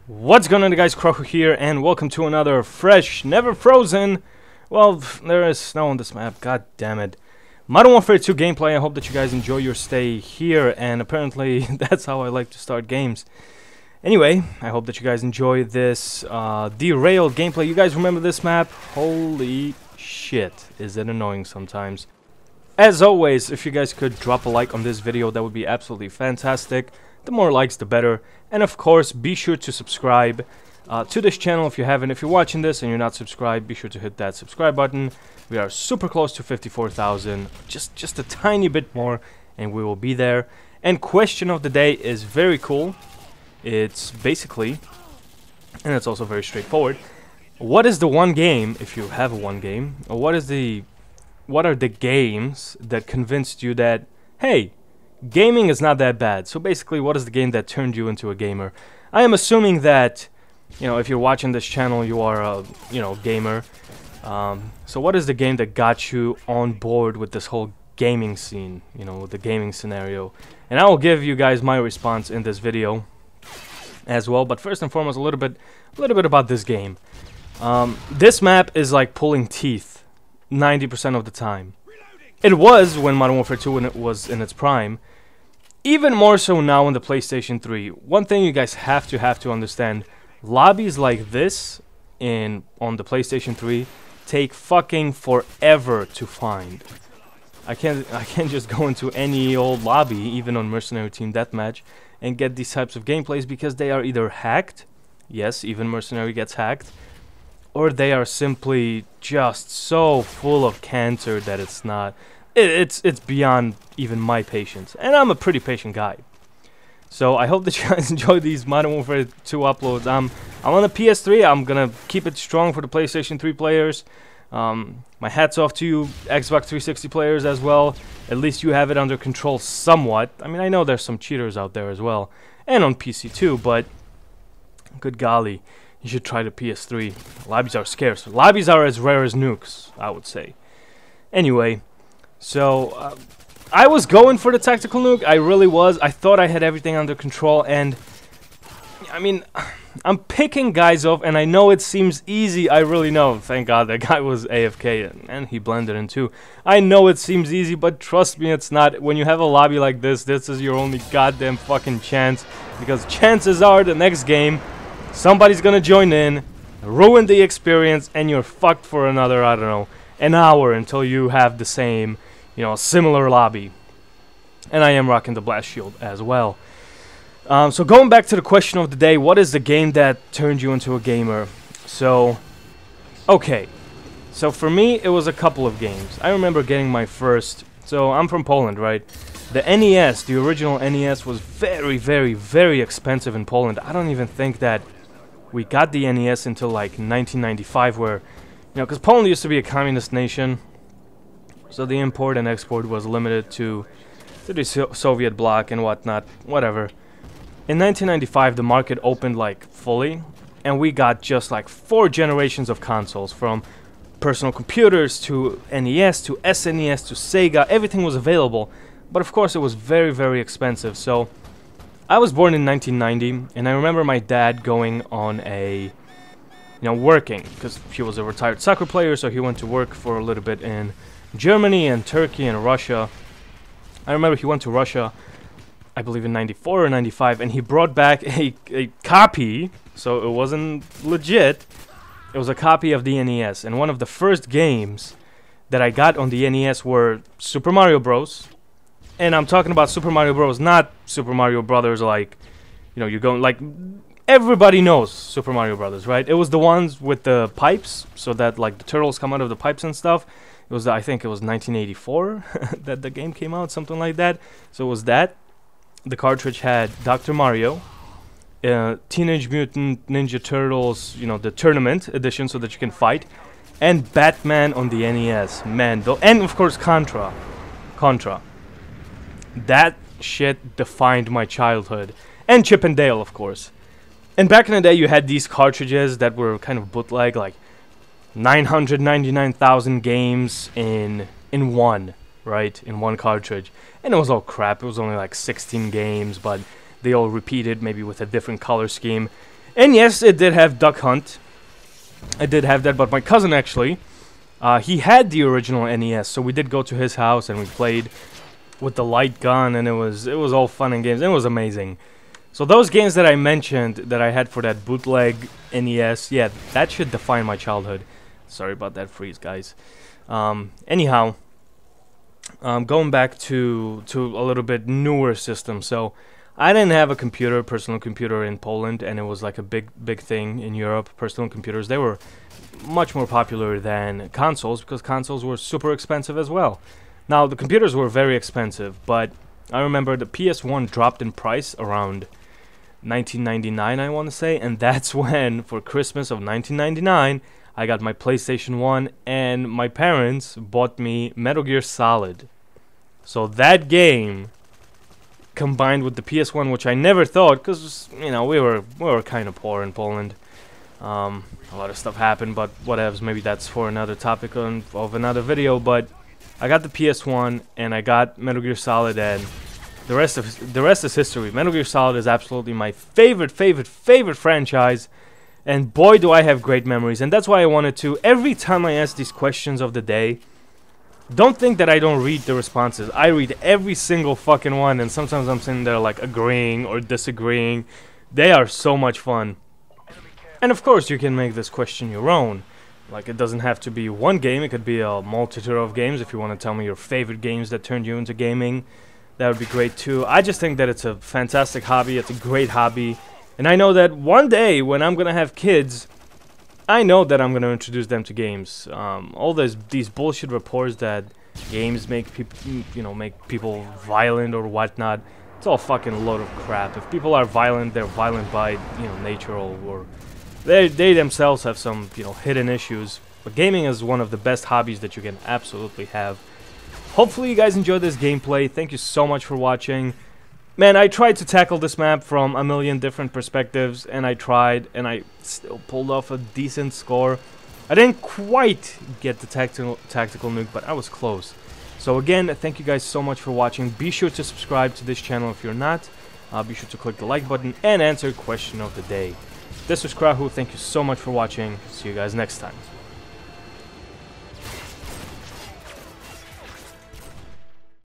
What's going on, guys? Croco here, and welcome to another fresh, never frozen. Well, there is snow on this map. God damn it. Modern Warfare 2 gameplay. I hope that you guys enjoy your stay here, and apparently that's how I like to start games. Anyway, I hope that you guys enjoy this derailed gameplay. You guys remember this map? Holy shit, is it annoying sometimes. As always, if you guys could drop a like on this video, that would be absolutely fantastic. The more likes, the better. And of course, be sure to subscribe to this channel if you haven't. If you're watching this and you're not subscribed, be sure to hit that subscribe button. We are super close to 54,000. Just a tiny bit more, and we will be there. And question of the day is very cool. It's basically, and it's also very straightforward, what is the one game, if you have a one game, or what are the games that convinced you that, hey, gaming is not that bad? So basically, what is the game that turned you into a gamer? I am assuming that, you know, if you're watching this channel, you are a, gamer. So what is the game that got you on board with this whole gaming scene, the gaming scenario? And I will give you guys my response in this video as well. But first and foremost, a little bit about this game. This map is like pulling teeth 90% of the time. It was when Modern Warfare 2 when it was in its prime. Even more so now on the PlayStation 3. One thing you guys have to understand, lobbies like this on the PlayStation 3 take fucking forever to find. I can't just go into any old lobby, even on Mercenary Team Deathmatch, and get these types of gameplays because they are either hacked, yes, even Mercenary gets hacked, or they are simply just so full of cancer that it's not. It's beyond even my patience, and I'm a pretty patient guy. So I hope that you guys enjoy these Modern Warfare 2 uploads. I'm on the PS3. I'm gonna keep it strong for the PlayStation 3 players. My hats off to you Xbox 360 players as well. At least you have it under control somewhat. I mean, I know there's some cheaters out there as well, and on PC too, but good golly, you should try the PS3. Lobbies are scarce. Lobbies are as rare as nukes, I would say. Anyway, so I was going for the tactical nuke. I really was. I thought I had everything under control, and I mean, I'm picking guys off, and I know it seems easy. I really know. Thank God that guy was AFK, and he blended in too. I know it seems easy, but trust me, it's not. When you have a lobby like this is your only goddamn fucking chance, because chances are the next game somebody's gonna join in, ruin the experience, and you're fucked for another, I don't know, an hour until you have the same, similar lobby. And I am rocking the blast shield as well. So going back to the question of the day, what is the game that turned you into a gamer? So, okay. So for me, it was a couple of games. I remember getting my first, so I'm from Poland, right? The NES, the original NES, was very, very, very expensive in Poland. I don't even think that we got the NES until like 1995, where, because Poland used to be a communist nation, so the import and export was limited to the Soviet bloc and whatnot, whatever. In 1995, the market opened like fully, and we got just like 4 generations of consoles, from personal computers to NES to SNES to Sega. Everything was available, but of course it was very, very expensive. So I was born in 1990, and I remember my dad going on a, working, because he was a retired soccer player, so he went to work for a little bit in Germany and Turkey and Russia. I remember he went to Russia, I believe in 94 or 95, and he brought back a copy, so it wasn't legit. It was a copy of the NES, and one of the first games that I got on the NES were Super Mario Bros. And I'm talking about Super Mario Bros, not Super Mario Brothers like, you're going, like, everybody knows Super Mario Brothers, right? It was the ones with the pipes, so that, like, the turtles come out of the pipes and stuff. It was, I think it was 1984 that the game came out, something like that. So it was that. The cartridge had Dr. Mario, Teenage Mutant Ninja Turtles, the tournament edition, so that you can fight, and Batman on the NES. Man, and of course Contra. That shit defined my childhood. And Chip and Dale, of course. And back in the day, you had these cartridges that were kind of bootleg, like 999,000 games in one, right? In one cartridge. And it was all crap. It was only like 16 games, but they all repeated, maybe with a different color scheme. And yes, it did have Duck Hunt. I did have that, but my cousin actually, he had the original NES, so we did go to his house and we played with the light gun, and it was all fun and games. It was amazing. So those games that I mentioned that I had for that bootleg NES, yeah, that should define my childhood. Sorry about that freeze, guys. Anyhow, going back to a little bit newer system. So I didn't have a computer, personal computer in Poland, and it was like a big thing in Europe. Personal computers, they were much more popular than consoles because consoles were super expensive as well. Now the computers were very expensive, but I remember the PS1 dropped in price around 1999, I want to say, and that's when, for Christmas of 1999, I got my PlayStation 1, and my parents bought me Metal Gear Solid. So that game, combined with the PS1, which I never thought, because, you know, we were kind of poor in Poland. A lot of stuff happened, but whatevs, maybe that's for another topic of another video, but I got the PS1, and I got Metal Gear Solid, and the rest is history. Metal Gear Solid is absolutely my favorite franchise, and boy do I have great memories. And that's why I wanted to, every time I ask these questions of the day, don't think that I don't read the responses. I read every single fucking one, and sometimes I'm sitting there like agreeing or disagreeing. They are so much fun. And of course you can make this question your own. Like, it doesn't have to be one game, it could be a multitude of games. If you want to tell me your favorite games that turned you into gaming, that would be great too. I just think that it's a fantastic hobby, it's a great hobby. And I know that one day when I'm gonna have kids, I know that I'm gonna introduce them to games. All these bullshit reports that games make people, you know, make people violent or whatnot. It's all fucking load of crap. If people are violent, they're violent by, you know, nature, or they themselves have some, you know, hidden issues. But gaming is one of the best hobbies that you can absolutely have. Hopefully you guys enjoyed this gameplay. Thank you so much for watching. Man, I tried to tackle this map from a million different perspectives, and I tried, and I still pulled off a decent score. I didn't quite get the tactical nuke, but I was close. So again, thank you guys so much for watching. Be sure to subscribe to this channel if you're not. Be sure to click the like button and answer question of the day. This was Krahu. Thank you so much for watching. See you guys next time.